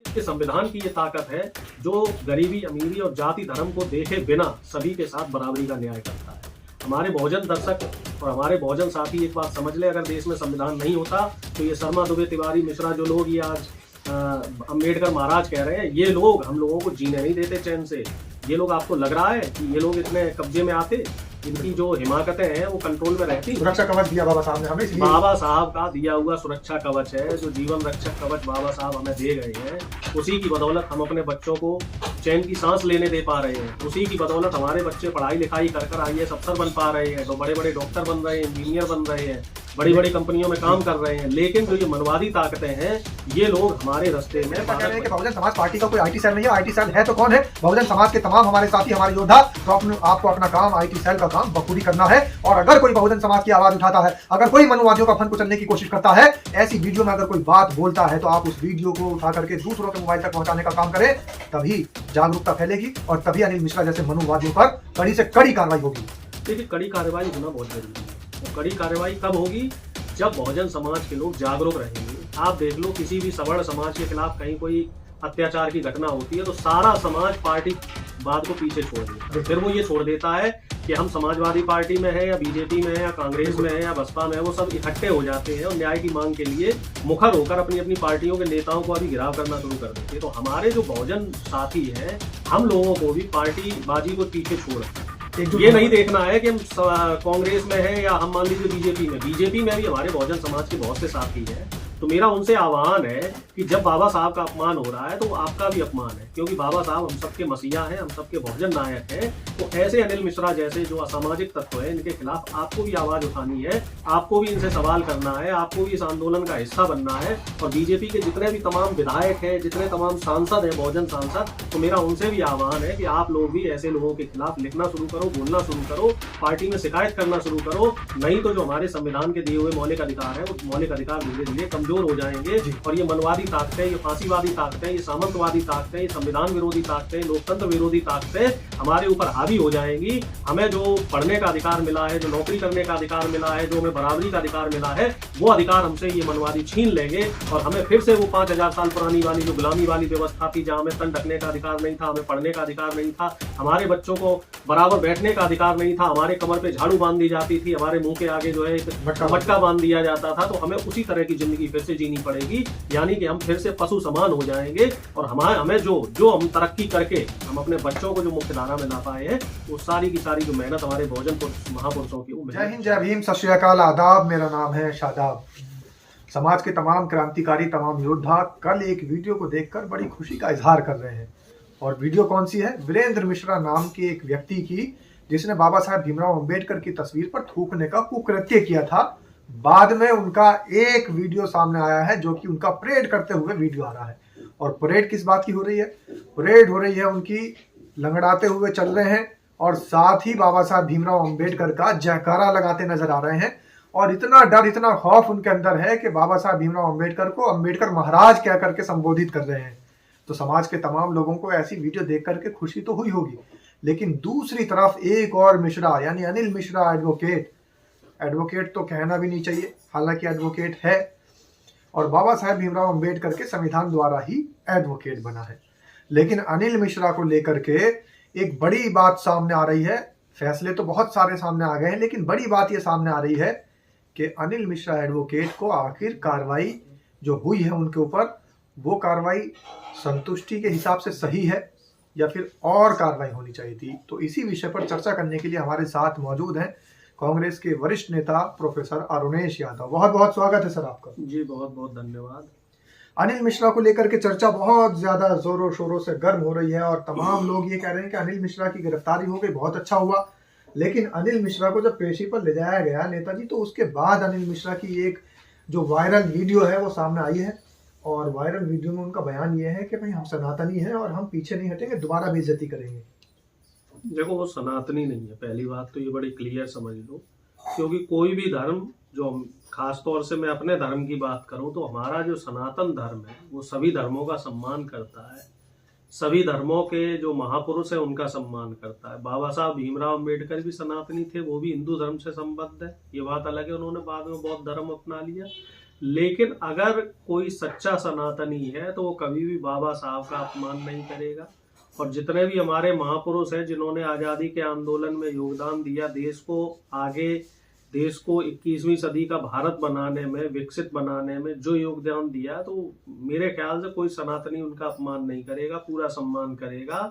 कि संविधान की ये ताकत है जो गरीबी, अमीरी और जाति धर्म को देखे बिना सभी के साथ बराबरी का न्याय करता है। हमारे बहुजन दर्शक और हमारे बहुजन साथी एक बात समझ ले, अगर देश में संविधान नहीं होता तो ये शर्मा, दुबे, तिवारी, मिश्रा जो लोग ये आज अम्बेडकर महाराज कह रहे हैं, ये लोग हम लोगों को जीने नहीं देते चैन से। ये लोग, आपको लग रहा है कि ये लोग इतने कब्जे में आते? इनकी जो हिमाकतें हैं वो कंट्रोल में रहती। सुरक्षा कवच दिया बाबा साहब ने हमें, इसलिए बाबा साहब का दिया हुआ सुरक्षा कवच है, जो जीवन रक्षक कवच बाबा साहब हमें दे गए हैं, उसी की बदौलत हम अपने बच्चों को चैन की सांस लेने दे पा रहे हैं। उसी की बदौलत हमारे बच्चे पढ़ाई लिखाई कर IAS अफसर बन पा रहे हैं, तो बड़े बड़े डॉक्टर बन रहे हैं, इंजीनियर बन रहे हैं, बड़ी बड़ी कंपनियों में काम कर रहे हैं। लेकिन जो ये मनवादी ताकतें हैं, ये लोग हमारे रास्ते में कह रहे हैं कि बहुजन समाज पार्टी का कोई IT सेल नहीं है। IT सेल है तो कौन है? बहुजन समाज के तमाम हमारे साथी, हमारे योद्धा। तो आपको अपना काम IT सेल का काम बखूबी करना है। और अगर कोई बहुजन समाज की आवाज उठाता है, अगर कोई मनुवादियों का फन कुचलने की कोशिश करता है, ऐसी वीडियो में अगर कोई बात बोलता है, तो आप उस वीडियो को उठा करके दूसरों के मोबाइल तक पहुंचाने का काम करें, तभी जागरूकता फैलेगी और तभी अनिल मिश्रा जैसे मनुवादियों पर कड़ी से कड़ी कार्रवाई होगी। देखिए, कड़ी कार्रवाई होना बहुत जरूरी है। तो कड़ी कार्रवाई कब होगी? जब बहुजन समाज के लोग जागरूक रहेंगे। आप देख लो, किसी भी सवर्ण समाज के खिलाफ कहीं कोई अत्याचार की घटना होती है तो सारा समाज पार्टी बात को पीछे छोड़ देता है। फिर वो ये छोड़ देता है कि हम समाजवादी पार्टी में है या बीजेपी में है या कांग्रेस में है या बसपा में है, वो सब इकट्ठे हो जाते हैं और न्याय की मांग के लिए मुखर होकर अपनी अपनी पार्टियों के नेताओं को अभी घिराव करना शुरू कर देते हैं। तो हमारे जो बहुजन साथी हैं, हम लोगों को भी पार्टी बाजी को पीछे छोड़, ये नहीं देखना है कि हम कांग्रेस में है या हम मान लीजिए बीजेपी में भी हमारे बहुजन समाज के बहुत से साथी हैं। तो मेरा उनसे आह्वान है कि जब बाबा साहब का अपमान हो रहा है तो आपका भी अपमान है, क्योंकि बाबा साहब हम सबके मसीहा हैं, हम सबके बहुजन नायक हैं। तो ऐसे अनिल मिश्रा जैसे जो असामाजिक तत्व है, इनके खिलाफ आपको भी आवाज उठानी है, आपको भी इनसे सवाल करना है, आपको भी इस आंदोलन का हिस्सा बनना है। और बीजेपी के जितने भी तमाम विधायक हैं, जितने तमाम सांसद हैं, बहुजन सांसद, तो मेरा उनसे भी आह्वान है कि आप लोग भी ऐसे लोगों के खिलाफ लिखना शुरू करो, बोलना शुरू करो, पार्टी में शिकायत करना शुरू करो। नहीं तो जो हमारे संविधान के दिए हुए मौलिक अधिकार है, वो मौलिक अधिकार धीरे धीरे कमजोर हो जाएंगे और ये मनवादी ताकतें, ये फांसीवादी ताकतें, ये सामंतवादी ताकतें, ये संविधान विरोधी ताकतें, लोकतंत्र विरोधी ताकतें हमारे ऊपर हावी हो जाएंगी। हमें जो पढ़ने का अधिकार मिला है, जो नौकरी करने का अधिकार मिला है, जो हमें बराबरी का अधिकार मिला है, वो अधिकार हमसे ये मनवादी छीन लेंगे और हमें फिर से वो 5000 साल पुरानी वाली जो गुलामी वाली व्यवस्था थी, जहां हमें तन ढकने का अधिकार नहीं था, हमें पढ़ने का अधिकार नहीं था, हमारे बच्चों को बराबर बैठने का अधिकार नहीं था, हमारे कमर पे झाड़ू बांध दी जाती थी, हमारे मुंह के आगे जो है एक मटका बांध दिया जाता था। तो हमें उसी तरह की जिंदगी फिर से जीनी पड़ेगी, यानी कि हम फिर से पशु समान हो जाएंगे। और हमें जो हम तरक्की करके हम अपने बच्चों को जो मुख्य धारा में ला पाए हैं, वो सारी की सारी जो मेहनत हमारे बहुजन महापुरुषों की। जय हिंद, जय भीम, सत श्री अकाल, आदाब। मेरा नाम है शादाब। समाज के तमाम क्रांतिकारी, तमाम योद्धा कल एक वीडियो को देखकर बड़ी खुशी का इजहार कर रहे हैं। और वीडियो कौन सी है? वीरेंद्र मिश्रा नाम के एक व्यक्ति की, जिसने बाबा साहब भीमराव अंबेडकर की तस्वीर पर थूकने का कुकृत्य किया था। बाद में उनका एक वीडियो सामने आया है, जो कि उनका परेड करते हुए वीडियो आ रहा है। और परेड किस बात की हो रही है? परेड हो रही है उनकी, लंगड़ाते हुए चल रहे हैं और साथ ही बाबा साहब भीमराव अंबेडकर का जयकारा लगाते नजर आ रहे हैं। और इतना डर, इतना खौफ उनके अंदर है कि बाबा साहब भीमराव अंबेडकर को अंबेडकर महाराज कह करके संबोधित कर रहे हैं। तो समाज के तमाम लोगों को ऐसी वीडियो देख करके खुशी तो हुई होगी, लेकिन दूसरी तरफ एक और मिश्रा, यानी अनिल मिश्रा एडवोकेट तो कहना भी नहीं चाहिए, हालांकि एडवोकेट है और बाबा साहब भीमराव अंबेडकर के संविधान द्वारा ही एडवोकेट बना है। लेकिन अनिल मिश्रा को लेकर के एक बड़ी बात सामने आ रही है। फैसले तो बहुत सारे सामने आ गए हैं, लेकिन बड़ी बात यह सामने आ रही है कि अनिल मिश्रा एडवोकेट को आखिर कार्रवाई जो हुई है उनके ऊपर, वो कार्रवाई संतुष्टि के हिसाब से सही है या फिर और कार्रवाई होनी चाहिए थी। तो इसी विषय पर चर्चा करने के लिए हमारे साथ मौजूद हैं कांग्रेस के वरिष्ठ नेता प्रोफेसर अरुणेश यादव। बहुत बहुत स्वागत है सर आपका। जी, बहुत बहुत धन्यवाद। अनिल मिश्रा को लेकर के चर्चा बहुत ज्यादा जोरों शोरों से गर्म हो रही है और तमाम लोग ये कह रहे हैं कि अनिल मिश्रा की गिरफ्तारी हो गई, बहुत अच्छा हुआ। लेकिन अनिल मिश्रा को जब पेशी पर ले जाया गया नेताजी, तो उसके बाद अनिल मिश्रा की एक जो वायरल वीडियो है वो सामने आई है। और वायरल वीडियो में उनका बयान ये है कि भाई हम सनातनी हैं और हम पीछे नहीं हटेंगे, दोबारा बेइज्जती करेंगे। देखो, वो सनातनी नहीं है, पहली बात तो ये बड़ी क्लियर समझ लो। क्योंकि कोई भी धर्म, जो खास तौर से मैं अपने धर्म की बात करूं, तो हमारा जो सनातन धर्म है वो सभी धर्मों का सम्मान करता है, सभी धर्मों के जो महापुरुष है उनका सम्मान करता है। बाबा साहब भीमराव अंबेडकर भी सनातनी थे, वो भी हिंदू धर्म से संबद्ध है, ये बात अलग है, उन्होंने बाद में बौद्ध धर्म अपना लिया। लेकिन अगर कोई सच्चा सनातनी है तो वो कभी भी बाबा साहब का अपमान नहीं करेगा। और जितने भी हमारे महापुरुष हैं जिन्होंने आज़ादी के आंदोलन में योगदान दिया, देश को आगे, देश को 21वीं सदी का भारत बनाने में, विकसित बनाने में जो योगदान दिया, तो मेरे ख्याल से कोई सनातनी उनका अपमान नहीं करेगा, पूरा सम्मान करेगा।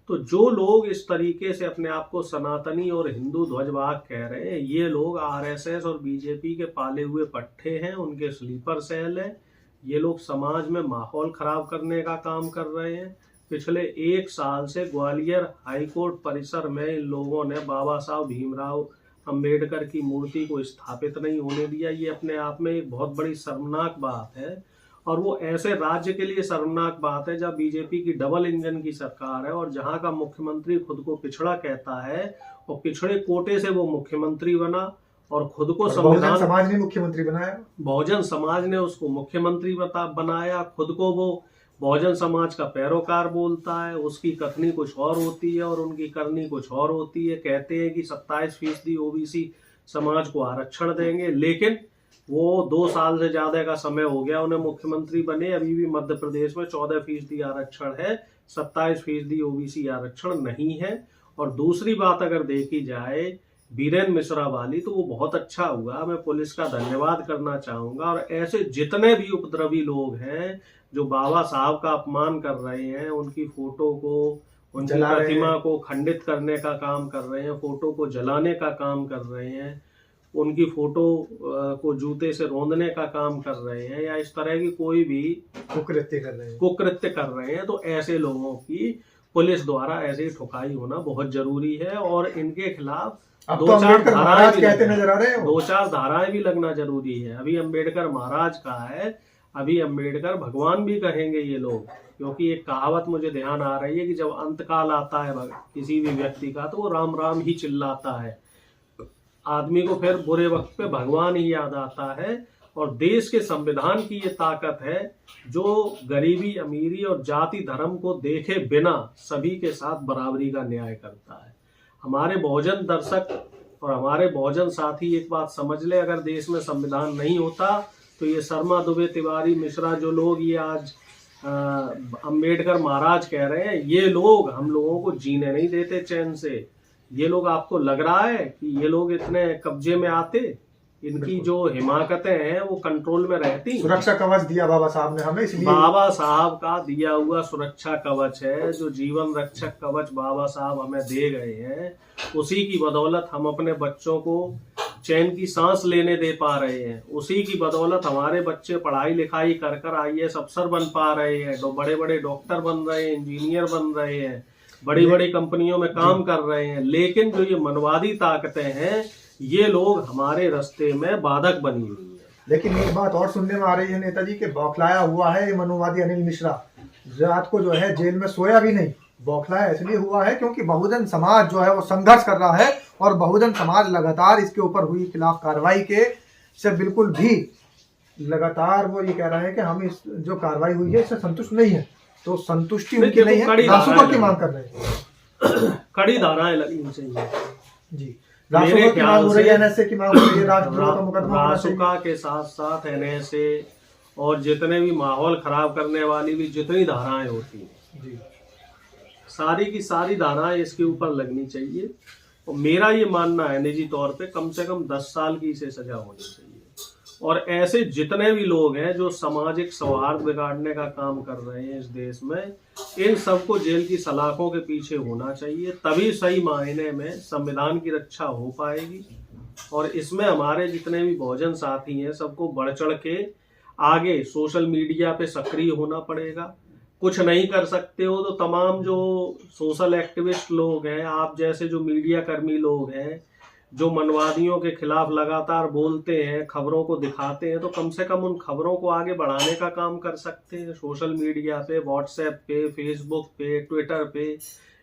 तो जो लोग इस तरीके से अपने आप को सनातनी और हिंदू ध्वजवाहक कह रहे हैं, ये लोग आरएसएस और बीजेपी के पाले हुए पट्टे हैं, उनके स्लीपर सेल हैं। ये लोग समाज में माहौल खराब करने का काम कर रहे हैं। पिछले 1 साल से ग्वालियर हाईकोर्ट परिसर में इन लोगों ने बाबा साहब भीमराव अंबेडकर की मूर्ति को स्थापित नहीं होने दिया। ये अपने आप में एक बहुत बड़ी शर्मनाक बात है, और वो ऐसे राज्य के लिए शर्मनाक बात है जहाँ बीजेपी की डबल इंजन की सरकार है और जहाँ का मुख्यमंत्री खुद को पिछड़ा कहता है और पिछड़े कोटे से वो मुख्यमंत्री बना और खुद को बहुजन समाज ने मुख्यमंत्री बनाया। बहुजन समाज ने उसको मुख्यमंत्री बनाया, खुद को वो बहुजन समाज का पैरोकार बोलता है। उसकी कथनी कुछ और होती है और उनकी करनी कुछ और होती है। कहते हैं कि 27% ओबीसी समाज को आरक्षण देंगे, लेकिन वो 2 साल से ज्यादा का समय हो गया उन्हें मुख्यमंत्री बने, अभी भी मध्य प्रदेश में 14% आरक्षण है, 27% ओबीसी आरक्षण नहीं है। और दूसरी बात अगर देखी जाए बीरेन मिश्रा वाली, तो वो बहुत अच्छा हुआ, मैं पुलिस का धन्यवाद करना चाहूंगा। और ऐसे जितने भी उपद्रवी लोग हैं जो बाबा साहब का अपमान कर रहे हैं, उनकी फोटो को, उनकी प्रतिमा को खंडित करने का काम कर रहे हैं, फोटो को जलाने का काम कर रहे हैं, उनकी फोटो को जूते से रौंदने का काम कर रहे हैं, या इस तरह की कोई भी कुकृत्य कर रहे हैं, तो ऐसे लोगों की पुलिस द्वारा ऐसे ठुकाई होना बहुत जरूरी है। और इनके खिलाफ 2-4 धाराएं भी लगना जरूरी है। अभी अम्बेडकर महाराज का है, अभी अम्बेडकर भगवान भी कहेंगे ये लोग, क्योंकि एक कहावत मुझे ध्यान आ रही है कि जब अंतकाल आता है किसी भी व्यक्ति का, तो वो राम राम ही चिल्लाता है। आदमी को फिर बुरे वक्त पे भगवान ही याद आता है। और देश के संविधान की ये ताकत है जो गरीबी, अमीरी और जाति धर्म को देखे बिना सभी के साथ बराबरी का न्याय करता है। हमारे बहुजन दर्शक और हमारे बहुजन साथी एक बात समझ ले, अगर देश में संविधान नहीं होता तो ये शर्मा, दुबे, तिवारी, मिश्रा जो लोग ये आज अम्बेडकर महाराज कह रहे हैं, ये लोग हम लोगों को जीने नहीं देते चैन से। ये लोग, आपको लग रहा है कि ये लोग इतने कब्जे में आते? इनकी जो हिमाकतें हैं वो कंट्रोल में रहती। सुरक्षा कवच दिया बाबा साहब ने हमें, इसलिए बाबा साहब का दिया हुआ सुरक्षा कवच है, जो जीवन रक्षक कवच बाबा साहब हमें दे गए हैं, उसी की बदौलत हम अपने बच्चों को चैन की सांस लेने दे पा रहे हैं। उसी की बदौलत हमारे बच्चे पढ़ाई लिखाई कर कर IAS अफसर बन पा रहे हैं, तो बड़े बड़े डॉक्टर बन रहे हैं, इंजीनियर बन रहे हैं, बड़ी बड़ी कंपनियों में काम कर रहे हैं। लेकिन जो ये मनवादी ताकतें हैं, ये लोग हमारे रास्ते में बाधक बनी हुई है। लेकिन एक बात और सुनने में आ रही है नेताजी के बौखलाया हुआ है ये मनोवादी अनिल मिश्रा, रात को जो है जेल में सोया भी नहीं। बौखलाया इसलिए हुआ है क्योंकि बहुजन समाज जो है वो संघर्ष कर रहा है और बहुजन समाज लगातार इसके ऊपर हुई खिलाफ कार्रवाई के से बिल्कुल भी लगातार वो ये कह रहे हैं कि हम इस जो कार्रवाई हुई है इससे संतुष्ट नहीं है। तो संतुष्टि उनकी नहीं है, रासुका की मांग कर रहे हैं, कड़ी धाराएं लगनी चाहिए जी। रासुका की मांग हो रही है, NSA की मांग हो रही है, राष्ट्रद्रोह का मुकदमा, रासुका के साथ साथ NSA और जितने भी माहौल खराब करने वाली भी जितनी धाराएं होती हैं जी, सारी की सारी धाराएं इसके ऊपर लगनी चाहिए। और मेरा ये मानना है निजी तौर पे कम से कम 10 साल की इसे सजा होनी चाहिए। और ऐसे जितने भी लोग हैं जो सामाजिक सौहार्द बिगाड़ने का काम कर रहे हैं इस देश में, इन सबको जेल की सलाखों के पीछे होना चाहिए, तभी सही मायने में संविधान की रक्षा हो पाएगी। और इसमें हमारे जितने भी बहुजन साथी हैं सबको बढ़ चढ़ के आगे सोशल मीडिया पे सक्रिय होना पड़ेगा। कुछ नहीं कर सकते हो तो तमाम जो सोशल एक्टिविस्ट लोग हैं, आप जैसे जो मीडिया कर्मी लोग हैं, जो मनवादियों के खिलाफ लगातार बोलते हैं, खबरों को दिखाते हैं, तो कम से कम उन खबरों को आगे बढ़ाने का काम कर सकते हैं। सोशल मीडिया पे, व्हाट्सएप पे, फेसबुक पे, ट्विटर पे,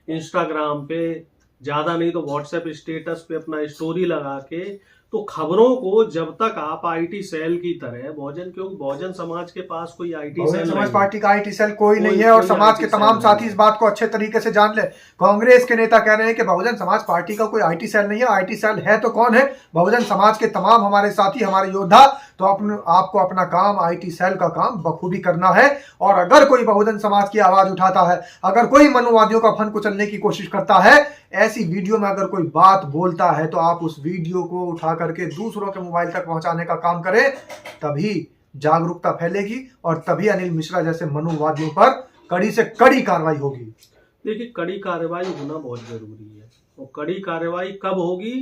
इंस्टाग्राम पे, ज़्यादा नहीं तो व्हाट्सएप स्टेटस पे अपना स्टोरी लगा के तो खबरों को जब तक आप आईटी सेल की तरह क्योंकि बहुजन समाज के पास कोई आईटी बहुजन सेल समाज नहीं पार्टी का आईटी सेल कोई नहीं है, और समाज के तमाम साथी इस बात को अच्छे तरीके से जान ले। कांग्रेस के नेता कह रहे हैं कि बहुजन समाज पार्टी का कोई आईटी सेल नहीं है। आईटी सेल है तो कौन है? बहुजन समाज के तमाम हमारे साथी, हमारे योद्धा। तो आपको अपना काम, आईटी सेल का काम बखूबी करना है। और अगर कोई बहुजन समाज की आवाज उठाता है, अगर कोई मनुवादियों का फन कुचलने की कोशिश करता है, ऐसी वीडियो में अगर कोई बात बोलता है, तो आप उस वीडियो को उठा करके दूसरों के मोबाइल तक पहुंचाने का काम करें। तभी जागरूकता फैलेगी और तभी अनिल मिश्रा जैसे मनुवादियों पर कड़ी से कड़ी कार्रवाई होगी। देखिए, कड़ी कार्रवाई होना बहुत जरूरी है। और कड़ी कार्रवाई कब होगी?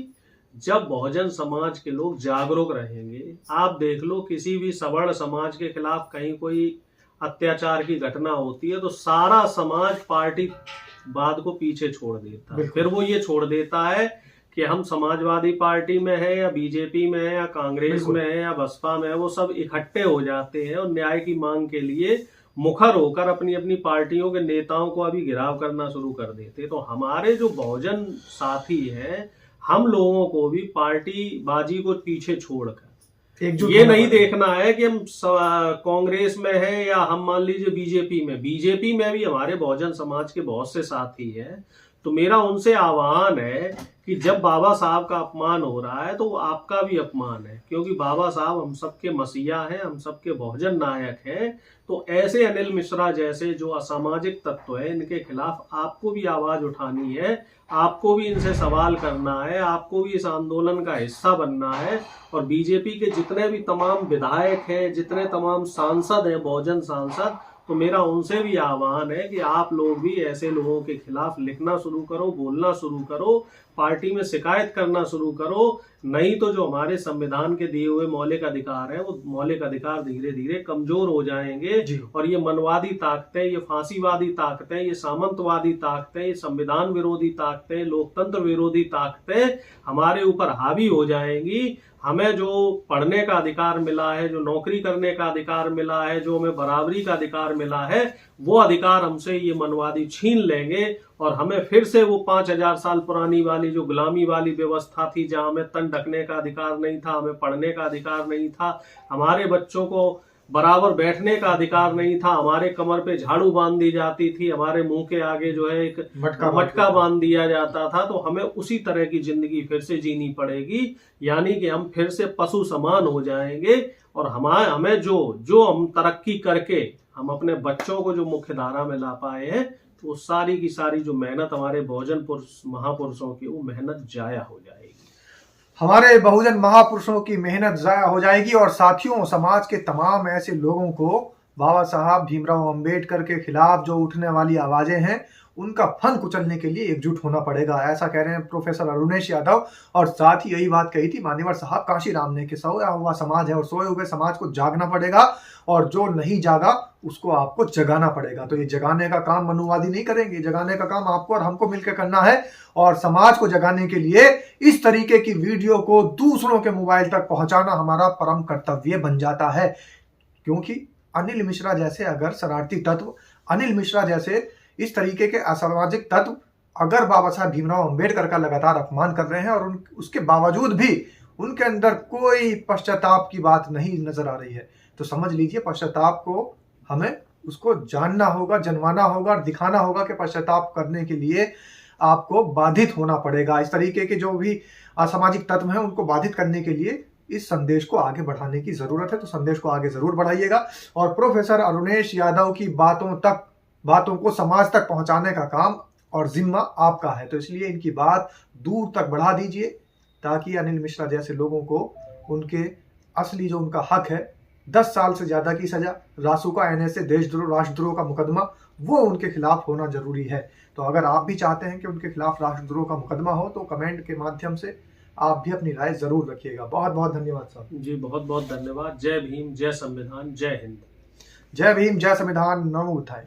जब बहुजन समाज के लोग जागरूक रहेंगे। आप देख लो, किसी भी सवर्ण समाज के खिलाफ कहीं कोई अत्याचार की घटना होती है तो सारा समाज पार्टी वाद को पीछे छोड़ देता है। फिर वो ये छोड़ देता है कि हम समाजवादी पार्टी में है या बीजेपी में है या कांग्रेस में है या बसपा में है, वो सब इकट्ठे हो जाते हैं और न्याय की मांग के लिए मुखर होकर अपनी अपनी पार्टियों के नेताओं को अभी घिराव करना शुरू कर देते। तो हमारे जो बहुजन साथी हैं, हम लोगों को भी पार्टी बाजी को पीछे छोड़कर ये नहीं देखना है कि हम कांग्रेस में है या हम मान लीजिए बीजेपी में भी हमारे बहुजन समाज के बहुत से साथी हैं। तो मेरा उनसे आह्वान है कि जब बाबा साहब का अपमान हो रहा है तो वो आपका भी अपमान है, क्योंकि बाबा साहब हम सबके मसीहा हैं, हम सबके बहुजन नायक हैं। तो ऐसे अनिल मिश्रा जैसे जो असामाजिक तत्व है, इनके खिलाफ आपको भी आवाज उठानी है, आपको भी इनसे सवाल करना है, आपको भी इस आंदोलन का हिस्सा बनना है। और बीजेपी के जितने भी तमाम विधायक हैं, जितने तमाम सांसद हैं, बहुजन सांसद, तो मेरा उनसे भी आह्वान है कि आप लोग भी ऐसे लोगों के खिलाफ लिखना शुरू करो, बोलना शुरू करो, पार्टी में शिकायत करना शुरू करो। नहीं तो जो हमारे संविधान के दिए हुए मौलिक अधिकार हैं, वो मौलिक अधिकार धीरे धीरे कमजोर हो जाएंगे। और ये मनवादी ताकतें, ये फांसीवादी ताकतें, ये सामंतवादी ताकतें, ये संविधान विरोधी ताकतें, लोकतंत्र विरोधी ताकतें हमारे ऊपर हावी हो जाएंगी। हमें जो पढ़ने का अधिकार मिला है, जो नौकरी करने का अधिकार मिला है, जो हमें बराबरी का अधिकार मिला है, वो अधिकार हमसे ये मनवादी छीन लेंगे। और हमें फिर से वो 5000 साल पुरानी वाली जो गुलामी वाली व्यवस्था थी, जहां हमें तन ढकने का अधिकार नहीं था, हमें पढ़ने का अधिकार नहीं था, हमारे बच्चों को बराबर बैठने का अधिकार नहीं था, हमारे कमर पे झाड़ू बांध दी जाती थी, हमारे मुंह के आगे जो है एक मटका बांध दिया जाता था। तो हमें उसी तरह की जिंदगी फिर से जीनी पड़ेगी, यानी कि हम फिर से पशु समान हो जाएंगे। और हमें जो हम तरक्की करके हम अपने बच्चों को जो मुख्य धारा में ला पाए हैं, तो वो सारी की सारी जो मेहनत हमारे बहुजन महापुरुषों की, वो मेहनत जाया हो जाएगी। हमारे बहुजन महापुरुषों की मेहनत जाया हो जाएगी। और साथियों, समाज के तमाम ऐसे लोगों को बाबा साहब भीमराव अंबेडकर के खिलाफ जो उठने वाली आवाजें हैं, उनका फन कुचलने के लिए एकजुट होना पड़ेगा, ऐसा कह रहे हैं प्रोफेसर अरुणेश यादव। और साथ ही यही बात कही थी मान्यवर साहब कांशीराम ने कि सोया हुआ समाज है और सोए हुए समाज को जागना पड़ेगा, और जो नहीं जागा उसको आपको जगाना पड़ेगा। तो ये जगाने का काम मनुवादी नहीं करेंगे, जगाने का काम आपको और हमको मिलकर करना है। और समाज को जगाने के लिए इस तरीके की वीडियो को दूसरों के मोबाइल तक पहुंचाना हमारा परम कर्तव्य बन जाता है। क्योंकि अनिल मिश्रा जैसे अगर शरारती तत्व, अनिल मिश्रा जैसे इस तरीके के असामाजिक तत्व अगर बाबा साहब भीमराव अंबेडकर का लगातार अपमान कर रहे हैं, और उसके बावजूद भी उनके अंदर कोई पश्चाताप की बात नहीं नजर आ रही है, तो समझ लीजिए पश्चाताप को हमें उसको जानना होगा, जनवाना होगा और दिखाना होगा कि पश्चाताप करने के लिए आपको बाधित होना पड़ेगा। इस तरीके के जो भी असामाजिक तत्व हैं, उनको बाधित करने के लिए इस संदेश को आगे बढ़ाने की जरूरत है। तो संदेश को आगे जरूर बढ़ाइएगा। और प्रोफेसर अरुणेश यादव की बातों को समाज तक पहुंचाने का काम और जिम्मा आपका है। तो इसलिए इनकी बात दूर तक बढ़ा दीजिए, ताकि अनिल मिश्रा जैसे लोगों को उनके असली जो उनका हक है, 10 साल से ज्यादा की सजा, रासुका एनएसए, देशद्रोह राष्ट्रद्रोह का मुकदमा, वो उनके खिलाफ होना जरूरी है। तो अगर आप भी चाहते हैं कि उनके खिलाफ राष्ट्रद्रोह का मुकदमा हो, तो कमेंट के माध्यम से आप भी अपनी राय जरूर रखिएगा। बहुत बहुत धन्यवाद साहब। जी बहुत बहुत धन्यवाद। जय भीम, जय संविधान, जय हिंद। जय भीम, जय संविधान, नमो बुद्धाय।